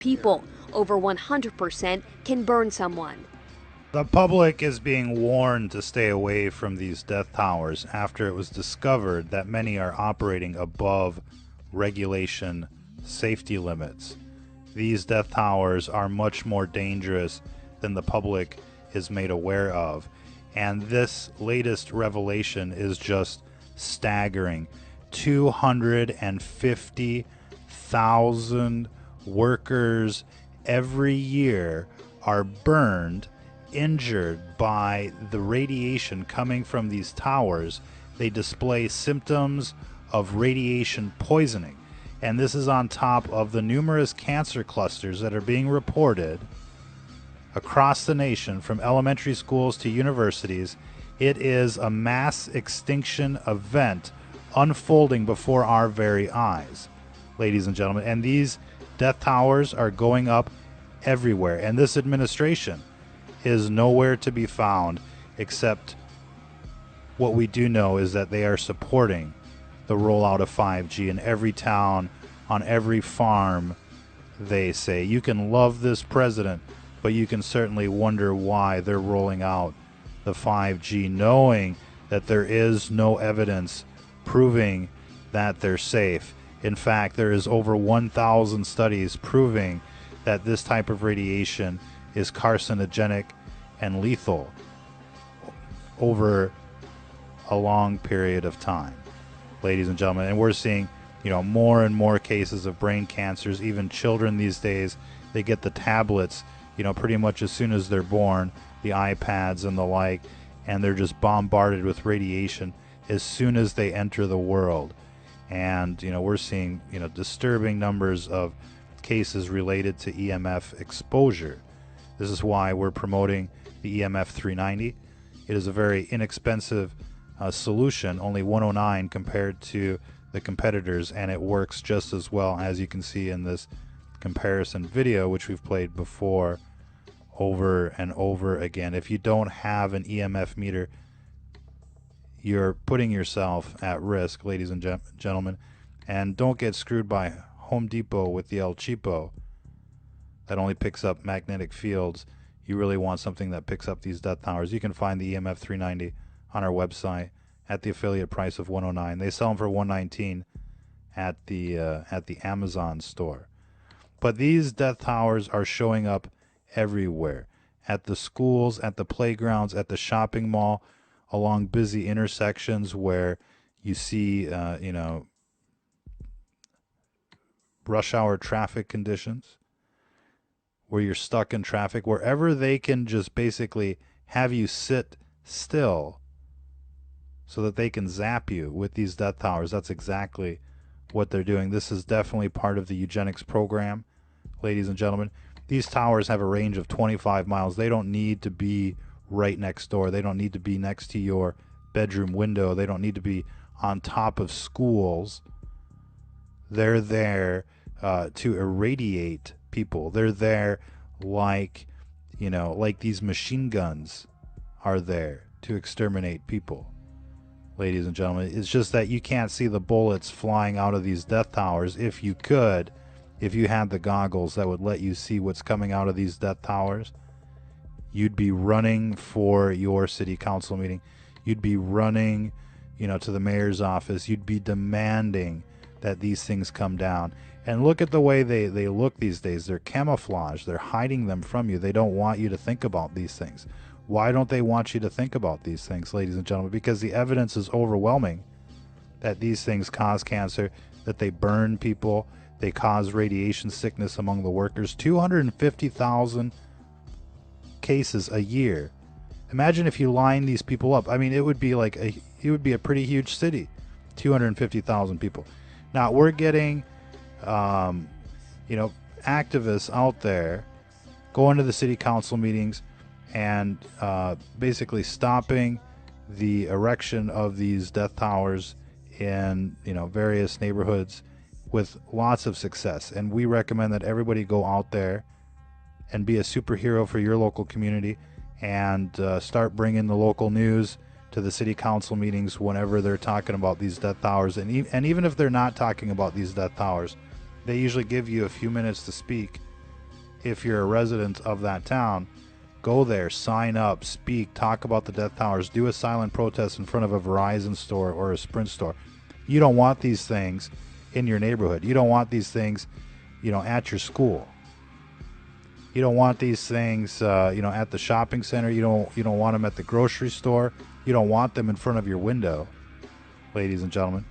people. Over 100% can burn someone. The public is being warned to stay away from these death towers after it was discovered that many are operating above regulation safety limits. These death towers are much more dangerous than the public is made aware of. And this latest revelation is just staggering. 250,000 workers every year are burned, injured by the radiation coming from these towers. They display symptoms of radiation poisoning. And this is on top of the numerous cancer clusters that are being reported across the nation, from elementary schools to universities. It is a mass extinction event unfolding before our very eyes, ladies and gentlemen. And these death towers are going up everywhere. And this administration is nowhere to be found, except what we do know is that they are supporting the rollout of 5G in every town, on every farm. They say you can love this president, but you can certainly wonder why they're rolling out the 5G, knowing that there is no evidence proving that they're safe. In fact, there is over 1,000 studies proving that this type of radiation is carcinogenic and lethal over a long period of time, ladies and gentlemen. And we're seeing, more and more cases of brain cancers. Even children these days, they get the tablets, pretty much as soon as they're born, the iPads and the like, and they're just bombarded with radiation as soon as they enter the world. And, we're seeing, disturbing numbers of cases related to EMF exposure. This is why we're promoting the EMF 390. It is a very inexpensive solution, only $109 compared to the competitors, and it works just as well, as you can see in this comparison video, which we've played before over and over again. If you don't have an EMF meter, you're putting yourself at risk, ladies and gentlemen. And don't get screwed by Home Depot with the El Cheapo that only picks up magnetic fields. You really want something that picks up these death towers. You can find the EMF 390 on our website at the affiliate price of $109. They sell them for $119 at the Amazon store. But these death towers are showing up everywhere, at the schools, at the playgrounds, at the shopping mall, along busy intersections where you see, rush hour traffic conditions, where you're stuck in traffic, wherever they can just basically have you sit still so that they can zap you with these death towers. That's exactly what they're doing. This is definitely part of the eugenics program, ladies and gentlemen. These towers have a range of 25 miles. They don't need to be right next door. They don't need to be next to your bedroom window. They don't need to be on top of schools. They're there to irradiate people. They're there like these machine guns are there to exterminate people, ladies and gentlemen. It's just that you can't see the bullets flying out of these death towers. If you could, if you had the goggles that would let you see what's coming out of these death towers, you'd be running for your city council meeting. You'd be running, to the mayor's office. You'd be demanding that these things come down. And look at the way they look these days. They're camouflaged. They're hiding them from you. They don't want you to think about these things. Why don't they want you to think about these things, ladies and gentlemen? Because the evidence is overwhelming that these things cause cancer, that they burn people, they cause radiation sickness among the workers. 250,000 cases a year. Imagine if you line these people up. I mean, it would be a pretty huge city. 250,000 people. Now we're getting activists out there going to the city council meetings and basically stopping the erection of these death towers in various neighborhoods with lots of success. And we recommend that everybody go out there and be a superhero for your local community, and start bringing the local news to the city council meetings whenever they're talking about these death towers. And even if they're not talking about these death towers, they usually give you a few minutes to speak if you're a resident of that town, go there, sign up, speak, talk about the death towers, do a silent protest in front of a Verizon store or a Sprint store. You don't want these things in your neighborhood. You don't want these things, at your school. You don't want these things, at the shopping center. You don't want them at the grocery store. You don't want them in front of your window, ladies and gentlemen,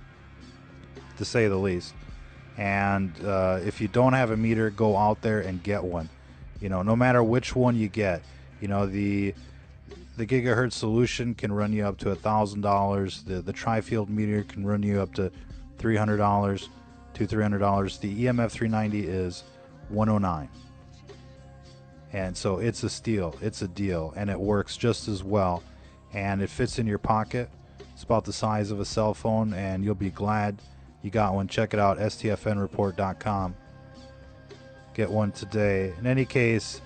to say the least. And if you don't have a meter, go out there and get one. No matter which one you get, the gigahertz solution can run you up to $1,000. The tri-field meter can run you up to $300 to $300. The EMF 390 is $109. And so it's a steal, it's a deal, and it works just as well, and it fits in your pocket. It's about the size of a cell phone, and you'll be glad you got one. Check it out, stfnreport.com. Get one today. In any case,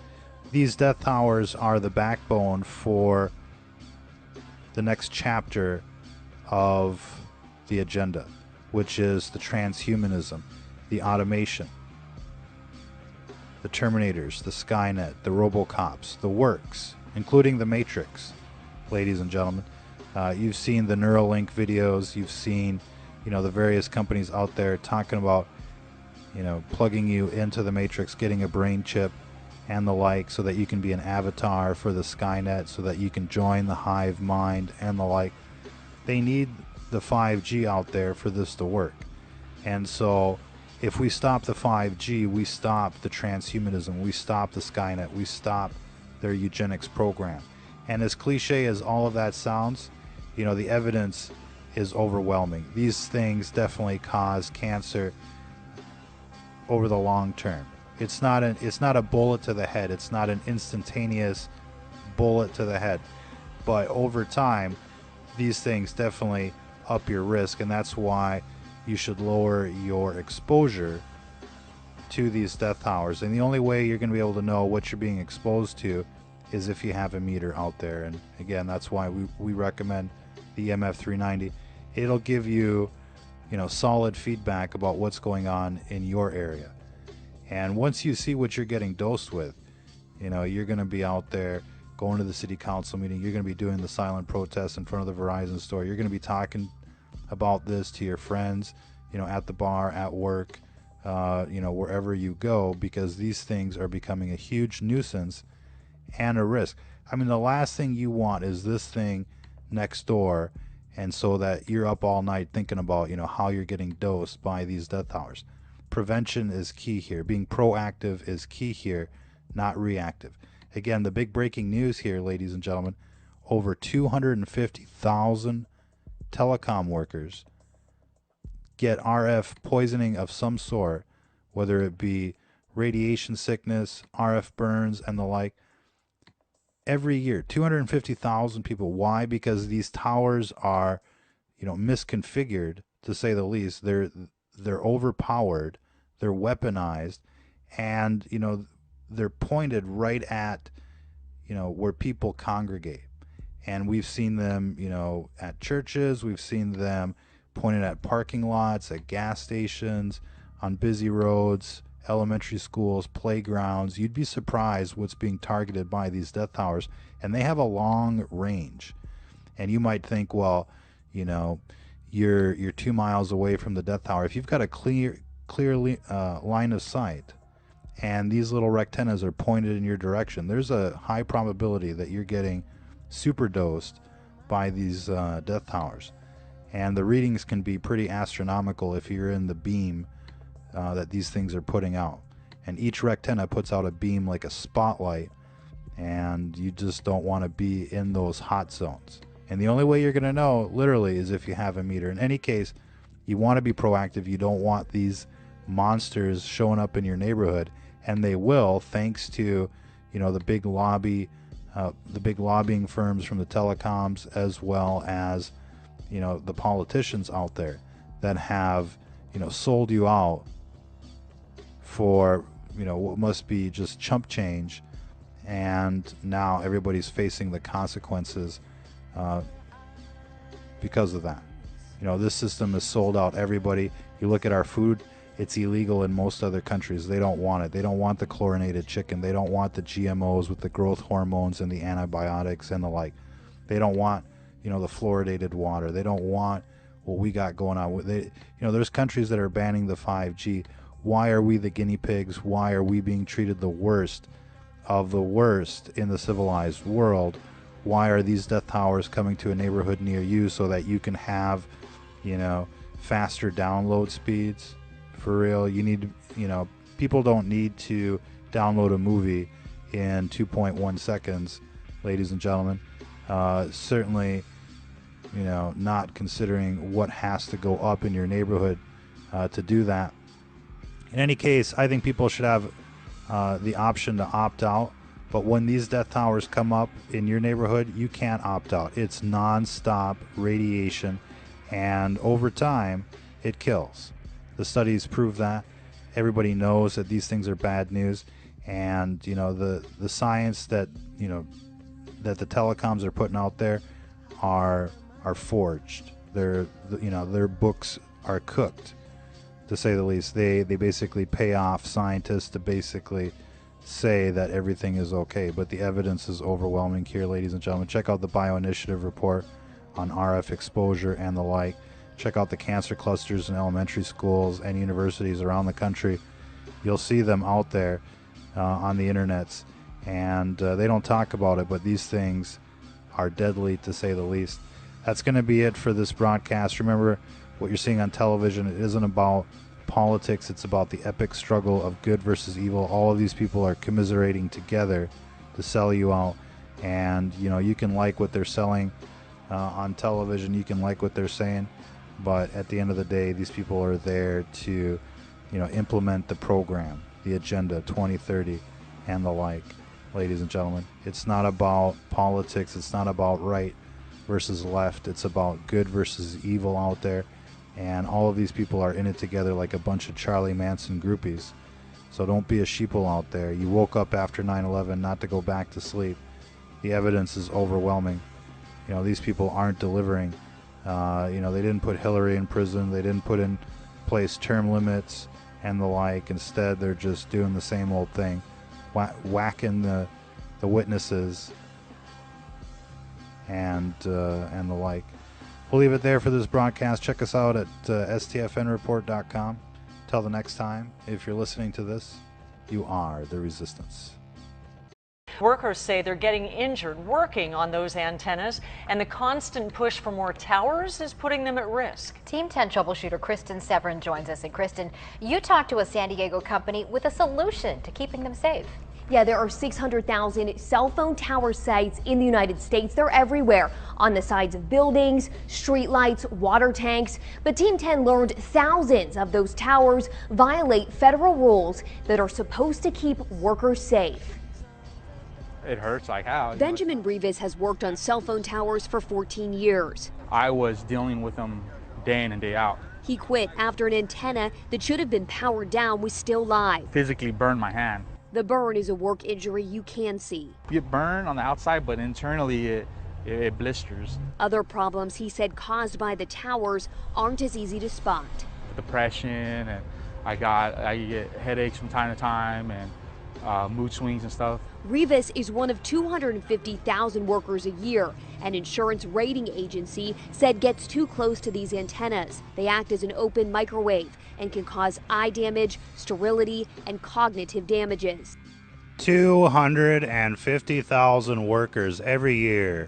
these death towers are the backbone for the next chapter of the agenda, which is the transhumanism, the automation, the Terminators, the Skynet, the Robocops, the works, including the Matrix, ladies and gentlemen. You've seen the Neuralink videos. You've seen, the various companies out there talking about, plugging you into the Matrix, getting a brain chip and the like, so that you can be an avatar for the Skynet, so that you can join the hive mind and the like. They need the 5G out there for this to work. And so if we stop the 5G, we stop the transhumanism, we stop the Skynet, we stop their eugenics program. And as cliche as all of that sounds, the evidence is overwhelming. These things definitely cause cancer over the long term. It's not a bullet to the head. It's not an instantaneous bullet to the head. But over time, these things definitely up your risk, and that's why you should lower your exposure to these death towers. And the only way you're going to be able to know what you're being exposed to is if you have a meter out there. And again, that's why we recommend the EMF 390. It'll give you, solid feedback about what's going on in your area. And once you see what you're getting dosed with, you're going to be out there going to the city council meeting. You're going to be doing the silent protest in front of the Verizon store. You're going to be talking about this to your friends, at the bar, at work, wherever you go, because these things are becoming a huge nuisance and a risk. I mean, the last thing you want is this thing next door, and so that you're up all night thinking about, how you're getting dosed by these death towers. Prevention is key here. Being proactive is key here, not reactive. Again, the big breaking news here, ladies and gentlemen, over 250,000 telecom workers get RF poisoning of some sort, whether it be radiation sickness, RF burns, and the like. Every year, 250,000 people. Why? Because these towers are, misconfigured, to say the least. They're overpowered, they're weaponized, and they're pointed right at where people congregate. And we've seen them at churches, we've seen them pointed at parking lots, at gas stations, on busy roads, elementary schools, playgrounds. You'd be surprised what's being targeted by these death towers, and they have a long range. And you might think, well, you're 2 miles away from the death tower. If you've got a clear line of sight, and these little rectennas are pointed in your direction, there's a high probability that you're getting superdosed by these death towers. And the readings can be pretty astronomical if you're in the beam that these things are putting out. And each rectenna puts out a beam like a spotlight, and you just don't want to be in those hot zones. And the only way you're going to know, literally, is if you have a meter. In any case, you want to be proactive. You don't want these monsters showing up in your neighborhood, and they will, thanks to the big lobbying firms from the telecoms, as well as the politicians out there that have sold you out for what must be just chump change, and now everybody's facing the consequences because of that. This system has sold out everybody. You look at our food It's illegal in most other countries. They don't want it. They don't want the chlorinated chicken. They don't want the GMOs with the growth hormones and the antibiotics and the like. They don't want, the fluoridated water. They don't want what we got going on. There's countries that are banning the 5G. Why are we the guinea pigs? Why are we being treated the worst of the worst in the civilized world? Why are these death towers coming to a neighborhood near you so that you can have, faster download speeds? For real, people don't need to download a movie in 2.1 seconds, ladies and gentlemen. Certainly, not considering what has to go up in your neighborhood to do that. In any case, I think people should have the option to opt out. But when these death towers come up in your neighborhood, you can't opt out. It's non-stop radiation, and over time, it kills. The studies prove that. Everybody knows that these things are bad news, and the science that that the telecoms are putting out there are forged. Their books are cooked, to say the least. They basically pay off scientists to basically say that everything is okay, but the evidence is overwhelming here, ladies and gentlemen. Check out the Bioinitiative report on RF exposure and the like. Check out the cancer clusters in elementary schools and universities around the country. You'll see them out there on the internets, and they don't talk about it, but these things are deadly, to say the least. That's going to be it for this broadcast. Remember, what you're seeing on television, it isn't about politics. It's about the epic struggle of good versus evil. All of these people are commiserating together to sell you out, and you can like what they're selling on television, you can like what they're saying, but at the end of the day, these people are there to implement the program, the Agenda 2030 and the like. Ladies and gentlemen, it's not about politics. It's not about right versus left. It's about good versus evil out there, and all of these people are in it together like a bunch of Charlie Manson groupies. So don't be a sheeple out there. You woke up after 9/11 not to go back to sleep. The evidence is overwhelming. These people aren't delivering. They didn't put Hillary in prison. They didn't put in place term limits and the like. Instead, they're just doing the same old thing, whacking the witnesses and the like. We'll leave it there for this broadcast. Check us out at stfnreport.com. Till the next time, if you're listening to this, you are the resistance. Workers say they're getting injured working on those antennas, and the constant push for more towers is putting them at risk. Team 10 troubleshooter Kristen Severin joins us. And Kristen, you talked to a San Diego company with a solution to keeping them safe. Yeah, there are 600,000 cell phone tower sites in the United States. They're everywhere, on the sides of buildings, streetlights, water tanks. But Team 10 learned thousands of those towers violate federal rules that are supposed to keep workers safe. It hurts like how. Benjamin Rivas has worked on cell phone towers for 14 years. I was dealing with them day in and day out. He quit after an antenna that should have been powered down was still live. Physically burned my hand. The burn is a work injury you can see. You get burned on the outside, but internally it blisters. Other problems he said caused by the towers aren't as easy to spot. Depression, and I get headaches from time to time, and mood swings and stuff. Rivas is one of 250,000 workers a year. An insurance rating agency said gets too close to these antennas. They act as an open microwave and can cause eye damage, sterility, and cognitive damages. 250,000 workers every year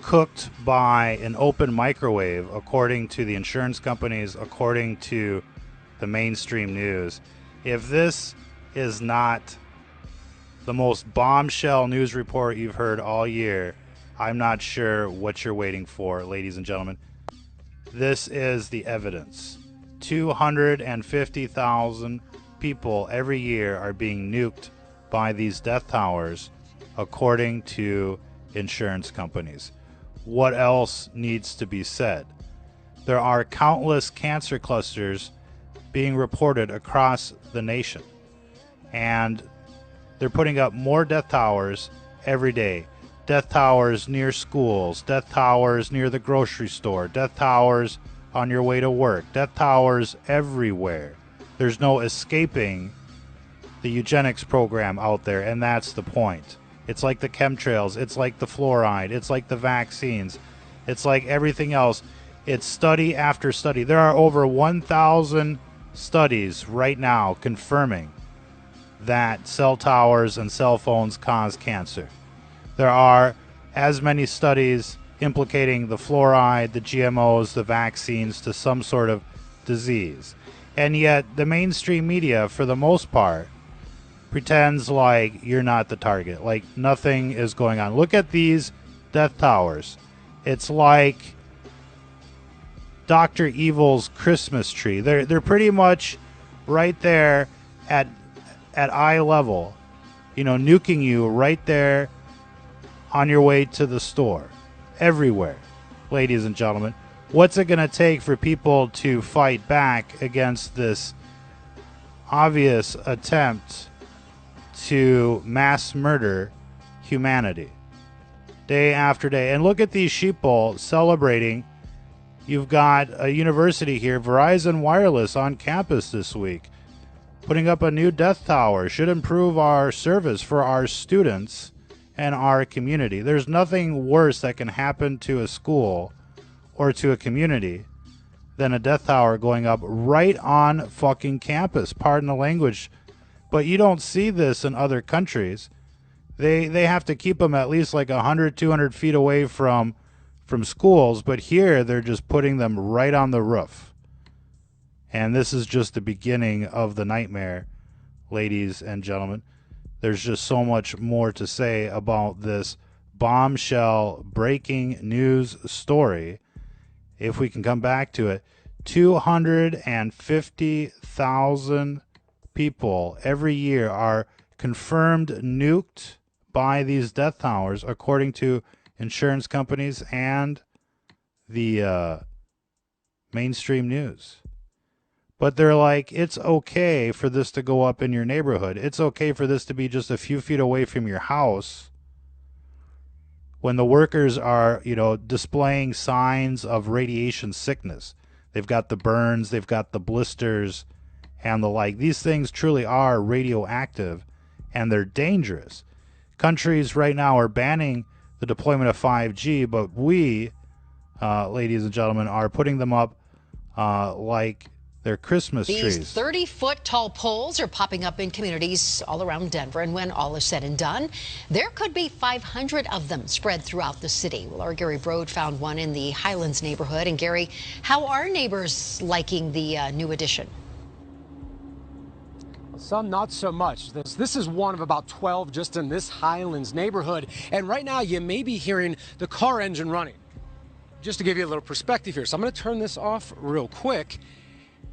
cooked by an open microwave, according to the insurance companies, according to the mainstream news. If this is not the most bombshell news report you've heard all year, I'm not sure what you're waiting for, ladies and gentlemen. This is the evidence. 250,000 people every year are being nuked by these death towers, according to insurance companies. What else needs to be said? There are countless cancer clusters being reported across the nation, and they're putting up more death towers every day. Death towers near schools, death towers near the grocery store, death towers on your way to work, death towers everywhere. There's no escaping the eugenics program out there, and that's the point. It's like the chemtrails, it's like the fluoride, it's like the vaccines, it's like everything else. It's study after study. There are over 1,000 studies right now confirming that cell towers and cell phones cause cancer. There are as many studies implicating the fluoride, the GMOs, the vaccines to some sort of disease. And yet the mainstream media, for the most part, pretends like you're not the target, like nothing is going on. Look at these death towers. It's like Dr. Evil's Christmas tree. They're pretty much right there at eye level, you know, nuking you right there on your way to the store. Everywhere, ladies and gentlemen. What's it going to take for people to fight back against this obvious attempt to mass murder humanity day after day? And look at these sheeple celebrating. You've got a university here, Verizon Wireless, on campus this week, putting up a new death tower. Should improve our service for our students and our community. There's nothing worse that can happen to a school or to a community than a death tower going up right on fucking campus. Pardon the language. But you don't see this in other countries. They have to keep them at least like 100, 200 feet away from schools. But here they're just putting them right on the roof. And this is just the beginning of the nightmare, ladies and gentlemen. There's just so much more to say about this bombshell breaking news story. If we can come back to it, 250,000 people every year are confirmed nuked by these death towers, according to insurance companies and the mainstream news. But they're like, it's okay for this to go up in your neighborhood. It's okay for this to be just a few feet away from your house, when the workers are, you know, displaying signs of radiation sickness. They've got the burns, they've got the blisters, and the like. These things truly are radioactive, and they're dangerous. Countries right now are banning the deployment of 5G, but we, ladies and gentlemen, are putting them up like they're Christmas trees. These 30-foot tall poles are popping up in communities all around Denver, and when all is said and done, there could be 500 of them spread throughout the city. Well, our Gary Brode found one in the Highlands neighborhood. And Gary, how are neighbors liking the new addition? Some not so much. This is one of about 12 just in this Highlands neighborhood. And right now you may be hearing the car engine running. Just to give you a little perspective here. So I'm going to turn this off real quick.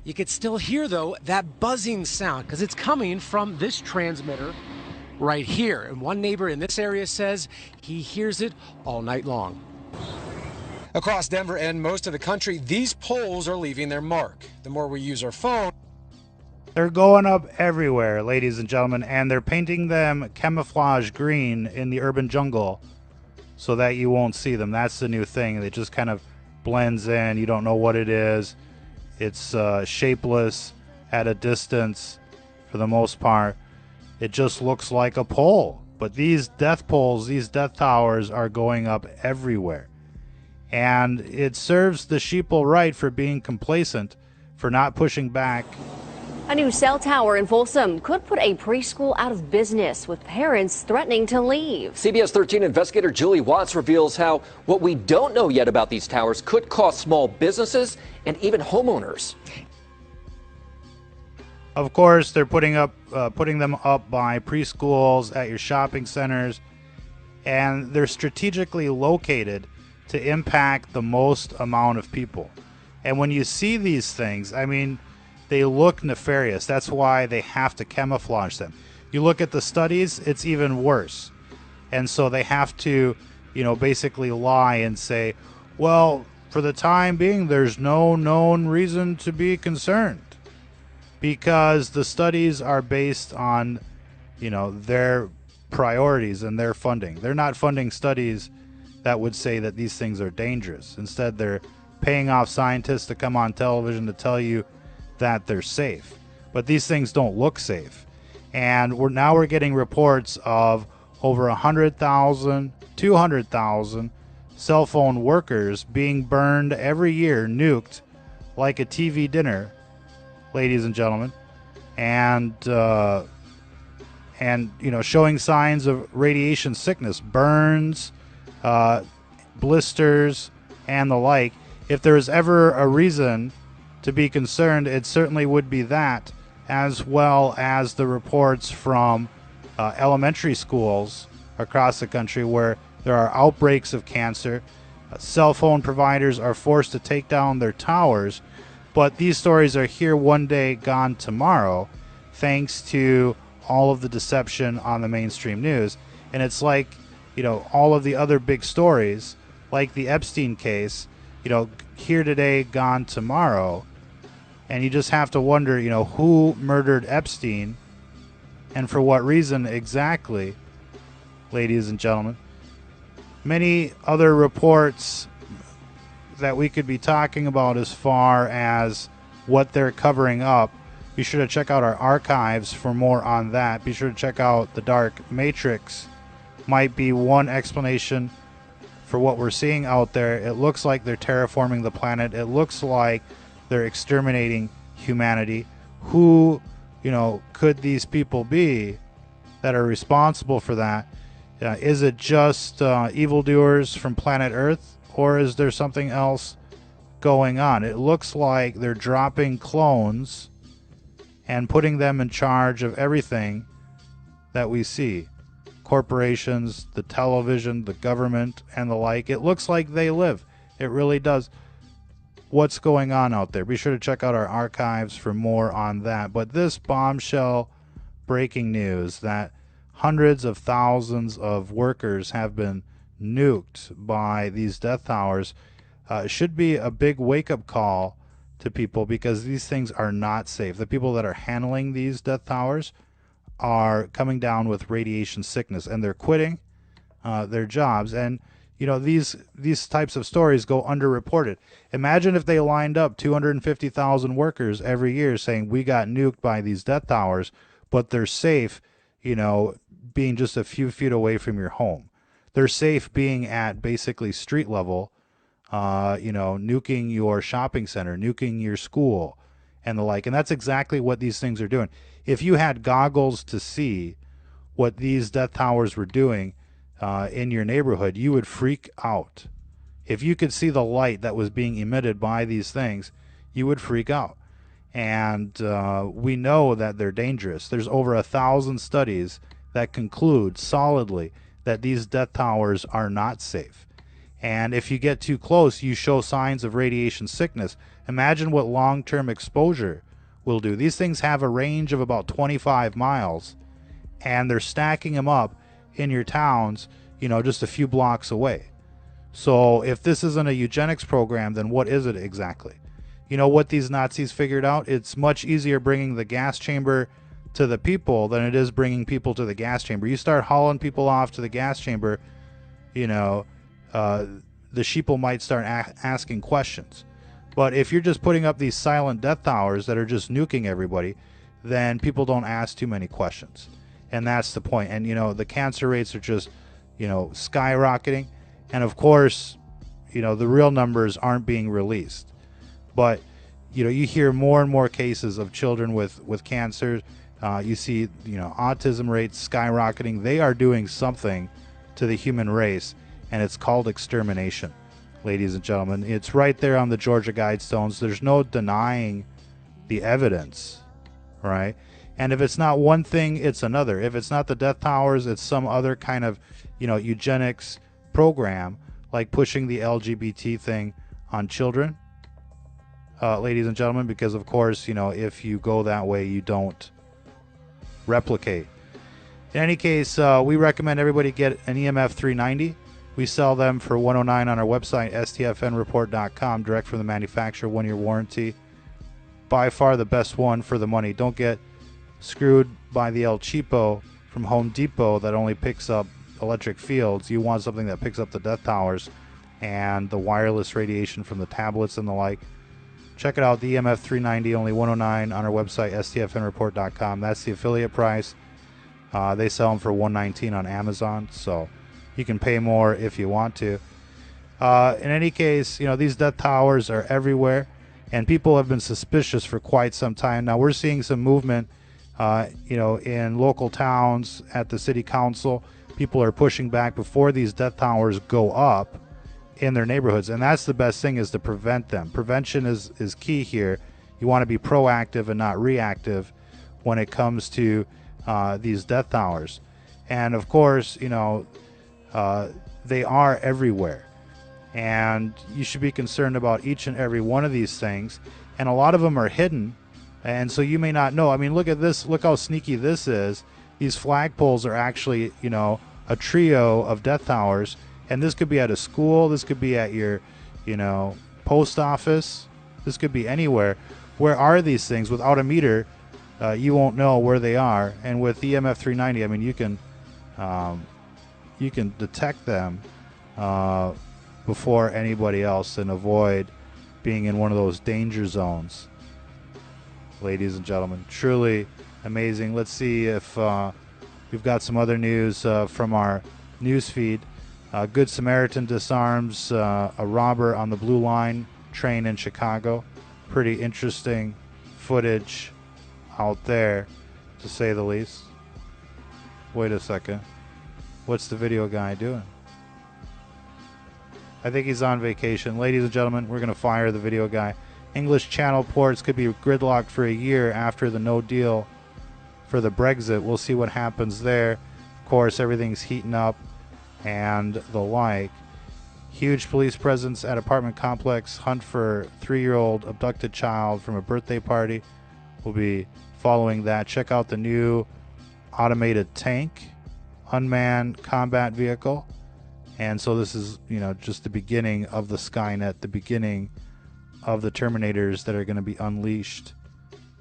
You could still hear, though, that buzzing sound because it's coming from this transmitter right here. And one neighbor in this area says he hears it all night long. Across Denver and most of the country, these poles are leaving their mark. The more we use our phone, they're going up everywhere, ladies and gentlemen, and they're painting them camouflage green in the urban jungle so that you won't see them. That's the new thing. It just kind of blends in. You don't know what it is. It's shapeless at a distance for the most part. It just looks like a pole. But these death poles, these death towers are going up everywhere. And it serves the sheeple right for being complacent, for not pushing back. A new cell tower in Folsom could put a preschool out of business, with parents threatening to leave. CBS 13 investigator Julie Watts reveals how what we don't know yet about these towers could cost small businesses and even homeowners. Of course, they're putting them up by preschools, at your shopping centers, and they're strategically located to impact the most amount of people. And when you see these things, I mean, they look nefarious. That's why they have to camouflage them. You look at the studies, it's even worse. And so they have to, you know, basically lie and say, well, for the time being, there's no known reason to be concerned. Because the studies are based on, you know, their priorities and their funding. They're not funding studies that would say that these things are dangerous. Instead, they're paying off scientists to come on television to tell you that they're safe. but these things don't look safe. And we're getting reports of over 100,000, 200,000 cell phone workers being burned every year, nuked like a TV dinner, ladies and gentlemen, and showing signs of radiation sickness, burns, blisters, and the like. If there is ever a reason to be concerned, it certainly would be that, as well as the reports from elementary schools across the country where there are outbreaks of cancer. Cell phone providers are forced to take down their towers, but these stories are here one day, gone tomorrow, thanks to all of the deception on the mainstream news. And it's like, all of the other big stories, like the Epstein case, here today, gone tomorrow. And you just have to wonder, who murdered Epstein and for what reason exactly, ladies and gentlemen. Many other reports that we could be talking about as far as what they're covering up. Be sure to check out our archives for more on that. Be sure to check out the Dark Matrix. Might be one explanation for what we're seeing out there. It looks like they're terraforming the planet. It looks like they're exterminating humanity. Who, could these people be that are responsible for that? Is it just evildoers from planet Earth, or is there something else going on? It looks like they're dropping clones and putting them in charge of everything that we see. Corporations, the television, the government, and the like. It looks like they live. It really does. What's going on out there? Be sure to check out our archives for more on that. But this bombshell breaking news that hundreds of thousands of workers have been nuked by these death towers should be a big wake-up call to people, because these things are not safe. The people that are handling these death towers are coming down with radiation sickness, and they're quitting their jobs. And these types of stories go underreported. Imagine if they lined up 250,000 workers every year saying we got nuked by these death towers, but they're safe, being just a few feet away from your home. They're safe being at basically street level, nuking your shopping center, nuking your school, and the like. And that's exactly what these things are doing. If you had goggles to see what these death towers were doing in your neighborhood, you would freak out. If you could see the light that was being emitted by these things, you would freak out. And we know that they're dangerous. There's over 1,000 studies that conclude solidly that these death towers are not safe. And if you get too close, you show signs of radiation sickness. Imagine what long-term exposure will do. These things have a range of about 25 miles, and they're stacking them up in your towns, just a few blocks away. So if this isn't a eugenics program, then what is it exactly? You know what these Nazis figured out? It's much easier bringing the gas chamber to the people than it is bringing people to the gas chamber. You start hauling people off to the gas chamber, the sheeple might start asking questions. But if you're just putting up these silent death towers that are just nuking everybody, then people don't ask too many questions. And that's the point. And, the cancer rates are just, skyrocketing. And, of course, the real numbers aren't being released. But, you hear more and more cases of children with cancer. You see, autism rates skyrocketing. They are doing something to the human race, and it's called extermination, ladies and gentlemen. It's right there on the Georgia Guidestones. There's no denying the evidence, right? And if it's not one thing, it's another. If it's not the death towers, it's some other kind of, eugenics program, like pushing the LGBT thing on children, ladies and gentlemen, because, of course, if you go that way, you don't replicate. In any case, we recommend everybody get an EMF 390. We sell them for $109 on our website, stfnreport.com, direct from the manufacturer, 1-year warranty. By far the best one for the money. Don't get screwed by the El Cheapo from Home Depot that only picks up electric fields. You want something that picks up the death towers and the wireless radiation from the tablets and the like. Check it out, the EMF 390, only $109 on our website, stfnreport.com. That's the affiliate price. They sell them for $119 on Amazon, so you can pay more if you want to. In any case, you know, these death towers are everywhere, and people have been suspicious for quite some time. Now we're seeing some movement, you know, in local towns at the city council. People are pushing back before these death towers go up in their neighborhoods, and that's the best thing, is to prevent them. Prevention is key here. You want to be proactive and not reactive when it comes to these death towers. And of course, you know, they are everywhere, and you should be concerned about each and every one of these things, and a lot of them are hidden, and so you may not know. I mean, look at this, look how sneaky this is. These flagpoles are actually, you know, a trio of death towers. And this could be at a school, this could be at your, you know, post office, this could be anywhere. Where are these things? Without a meter, you won't know where they are. And with the EMF 390, I mean, you can detect them before anybody else and avoid being in one of those danger zones. Ladies and gentlemen, truly amazing. Let's see if we've got some other news from our news feed. Good Samaritan disarms a robber on the Blue Line train in Chicago. Pretty interesting footage out there, to say the least. Wait a second. What's the video guy doing? I think he's on vacation. Ladies and gentlemen, we're going to fire the video guy. English Channel ports could be gridlocked for a year after the no deal for the Brexit. We'll see what happens there. Of course, everything's heating up and the like. Huge police presence at apartment complex. Hunt for 3-year-old abducted child from a birthday party. We'll be following that. Check out the new automated tank, unmanned combat vehicle. And so this is, you know, just the beginning of the Skynet, the beginning of the Terminators that are going to be unleashed.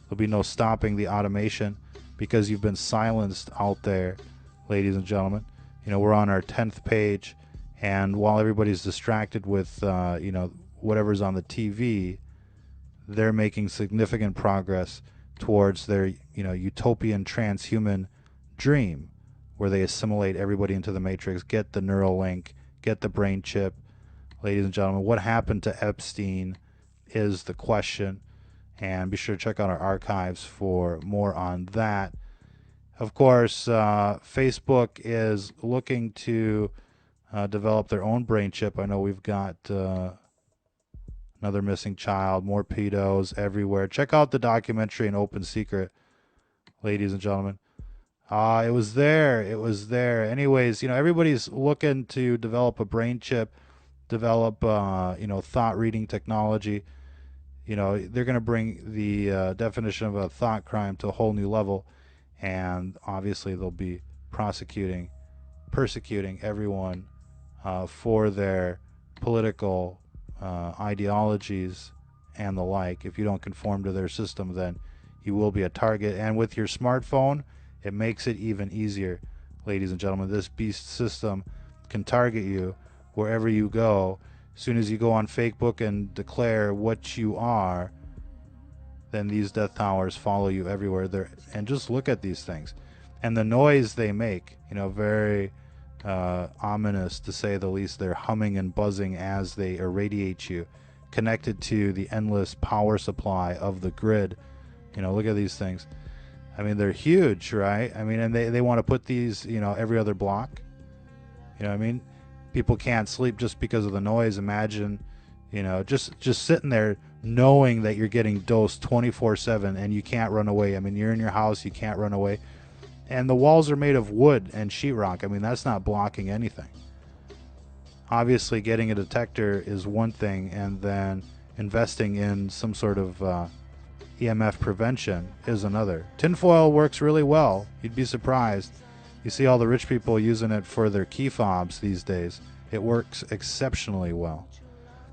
There'll be no stopping the automation because you've been silenced out there, ladies and gentlemen. You know, we're on our 10th page, and while everybody's distracted with, you know, whatever's on the TV, they're making significant progress towards their, you know, utopian transhuman dream, where they assimilate everybody into the matrix, get the neural link, get the brain chip. Ladies and gentlemen, what happened to Epstein is the question, and be sure to check out our archives for more on that. Of course, Facebook is looking to develop their own brain chip. I know we've got another missing child, more pedos everywhere. Check out the documentary An Open Secret, ladies and gentlemen. It was there. It was there. Anyways, you know, everybody's looking to develop a brain chip, develop, you know, thought reading technology. You know, they're going to bring the definition of a thought crime to a whole new level. And obviously they'll be persecuting everyone for their political ideologies and the like. If you don't conform to their system, then you will be a target. And with your smartphone, it makes it even easier, ladies and gentlemen. This beast system can target you wherever you go. As soon as you go on Facebook and declare what you are, then these death towers follow you everywhere. And just look at these things and the noise they make, you know, very ominous to say the least. They're humming and buzzing as they irradiate you, connected to the endless power supply of the grid. You know, look at these things. I mean, they're huge, right? I mean, and they want to put these, you know, every other block. You know what I mean? People can't sleep just because of the noise. Imagine, you know, just sitting there knowing that you're getting dosed 24/7 and you can't run away. I mean, you're in your house, you can't run away. And the walls are made of wood and sheetrock. I mean, that's not blocking anything. Obviously, getting a detector is one thing, and then investing in some sort of EMF prevention is another. Tinfoil works really well. You'd be surprised. You see all the rich people using it for their key fobs these days. It works exceptionally well.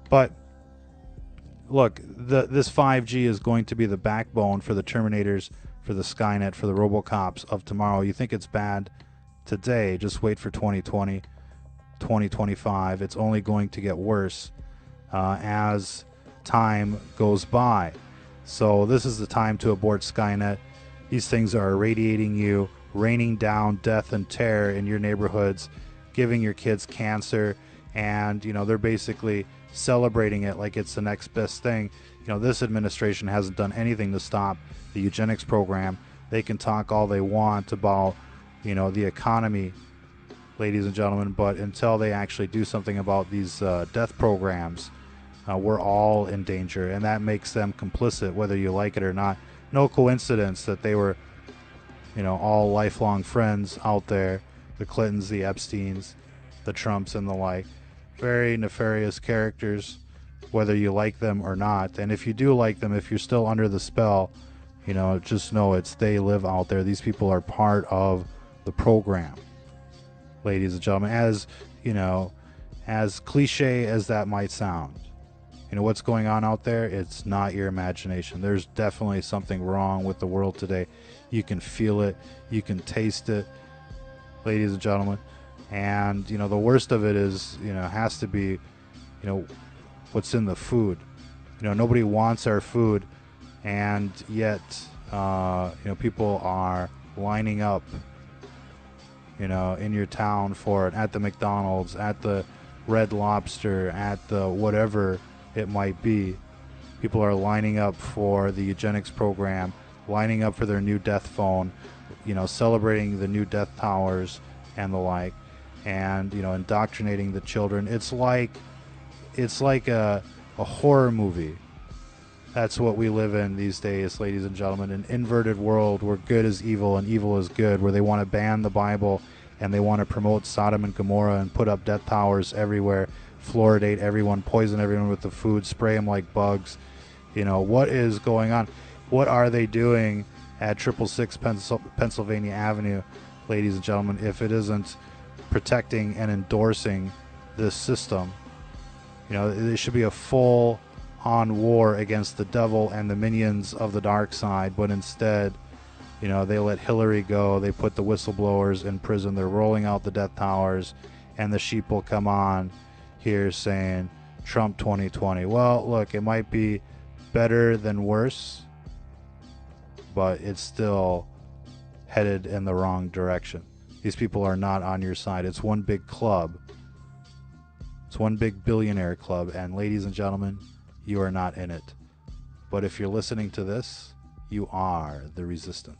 But look, this 5G is going to be the backbone for the Terminators, for the Skynet, for the Robocops of tomorrow. You think it's bad today, just wait for 2020, 2025. It's only going to get worse as time goes by. So this is the time to abort Skynet. These things are irradiating you, raining down death and terror in your neighborhoods, giving your kids cancer, and they're basically celebrating it like it's the next best thing. This administration hasn't done anything to stop the eugenics program. They can talk all they want about the economy, ladies and gentlemen, but until they actually do something about these death programs, we're all in danger, and that makes them complicit, whether you like it or not. No coincidence that they were all lifelong friends out there, the Clintons, the Epsteins, the Trumps, and the like. Very nefarious characters, whether you like them or not. And if you do like them, if you're still under the spell, just know they live out there. These people are part of the program, ladies and gentlemen. As cliche as that might sound, what's going on out there, it's not your imagination. There's definitely something wrong with the world today. You can feel it, you can taste it, ladies and gentlemen. And the worst of it is has to be what's in the food. Nobody wants our food, and yet people are lining up in your town for it, at the McDonald's, at the Red Lobster, at the whatever it might be. People are lining up for the eugenics program, lining up for their new death phone, celebrating the new death towers and the like, and indoctrinating the children. It's like a horror movie. That's what we live in these days, ladies and gentlemen. An inverted world where good is evil and evil is good, where they want to ban the Bible and they want to promote Sodom and Gomorrah and put up death towers everywhere, fluoridate everyone, poison everyone with the food, spray them like bugs. What is going on? What are they doing at 666 Pennsylvania Avenue, ladies and gentlemen, if it isn't protecting and endorsing this system? There should be a full-on war against the devil and the minions of the dark side, but instead, they let Hillary go. They put the whistleblowers in prison. They're rolling out the death towers, and the sheep will come on here saying Trump 2020. Well, look, it might be better than worse, but it's still headed in the wrong direction. These people are not on your side. It's one big club. It's one big billionaire club, and ladies and gentlemen, you are not in it. But if you're listening to this, you are the resistance.